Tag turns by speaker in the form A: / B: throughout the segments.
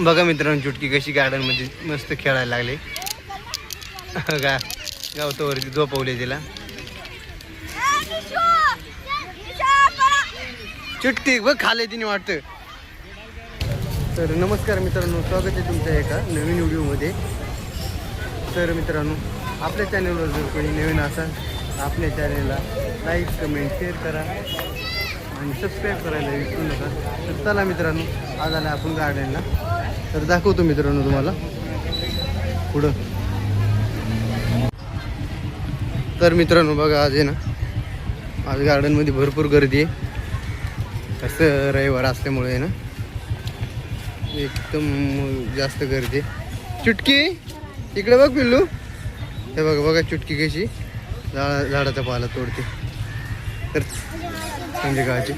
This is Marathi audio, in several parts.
A: बघा मित्रांनो चुटकी कशी गार्डन मध्ये मस्त खेळायला लागले. गावतावरती झोपवले तिला. चुटकी बघ खाले तिने वाटतं. तर नमस्कार मित्रांनो, स्वागत आहे तुमच्या एका नवीन व्हिडिओमध्ये. तर मित्रांनो, आपल्या चॅनलवर जर कोणी नवीन असाल आपल्या चॅनलला लाईक कमेंट शेअर करा आणि सबस्क्राईब करायला विसरू नका. तर चला मित्रांनो, आज आला आपण गार्डनला. तर दाखवतो मित्रांनो तुम्हाला पुढं. तर मित्रांनो बघा, आज आहे ना, आज गार्डनमध्ये भरपूर गर्दी आहे. कसं रविवार असल्यामुळे आहे ना, एकदम जास्त गर्दी आहे. चुटकी इकडे बघ पिल्लू. हे बघा बघा चुटकी कशी झाडाचा पाला तोडते. तर संध्याकाळची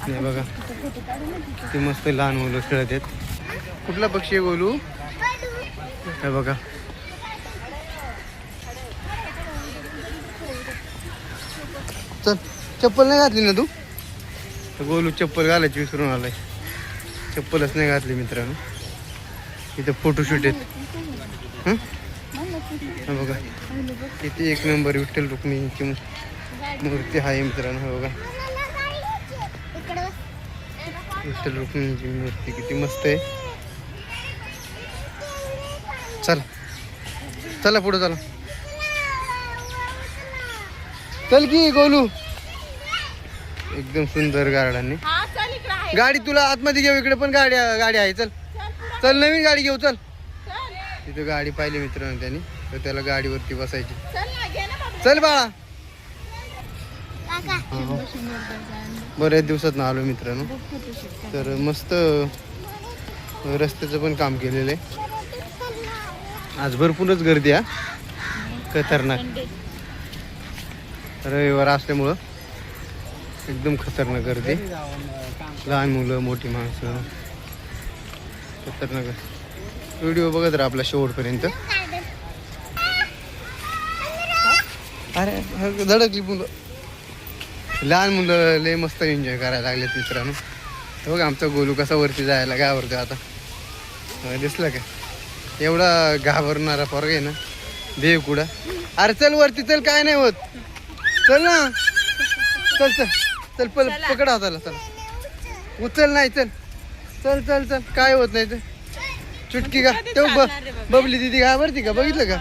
A: नाही बघा ते मस्त लहान मुलं खेळत आहेत. कुठला पक्षी आहे गोलू? हे बघा चल, चप्पल नाही घातली ना तू? गोलू चप्पल घालायची विसरून आलाय. चप्पलच नाही घातली मित्रांनो. इथं फोटोशूट आहेत. हा बघा किती एक नंबर विठ्ठल रुक्मिणीची मूर्ती आहे मित्रांनो. हे बघा विठ्ठल रुक्मिणीची मूर्ती किती मस्त आहे. चला चला पुढे चला. चल की गोलू. एकदम सुंदर गार्डन आहे. गाडी तुला आतमध्ये घेऊ. इकडे पण गाडी आहे. चल चल नवीन गाडी घेऊ. चल तिथे गाडी पाहिली मित्रांनो त्यांनी, तर त्याला गाडीवरती बसायची. चल बाळा. बऱ्याच दिवसात ना आलो मित्रांनो. तर मस्त रस्त्याचं पण काम केलेलं आहे. आज भरपूरच गर्दी आहे, खतरनाक. रविवार असल्यामुळं एकदम खतरनाक गर्दी. लहान मुलं मोठी माणसं खतरनाक. व्हिडिओ बघत राहा आपला शेवटपर्यंत. अरे धडकली मुलं. लहान मुलं लय मस्त एन्जॉय करायला लागलेत मित्रांनो. बघा आमचा गोलू कसा वरती जायला घाबरतो आता. दिसलं का? एवढा घाबरणारा पोरगा आहे ना, देव कुडा. अरे चल वरती चल, काय नाही होत. चल ना, चल चल चल पकड हाताला. चल उचल. नाही चल चल चल चल, काय होत नाही. तर चुटकी का तेव्हा बबली दिदी घाबरती का? बघितलं का?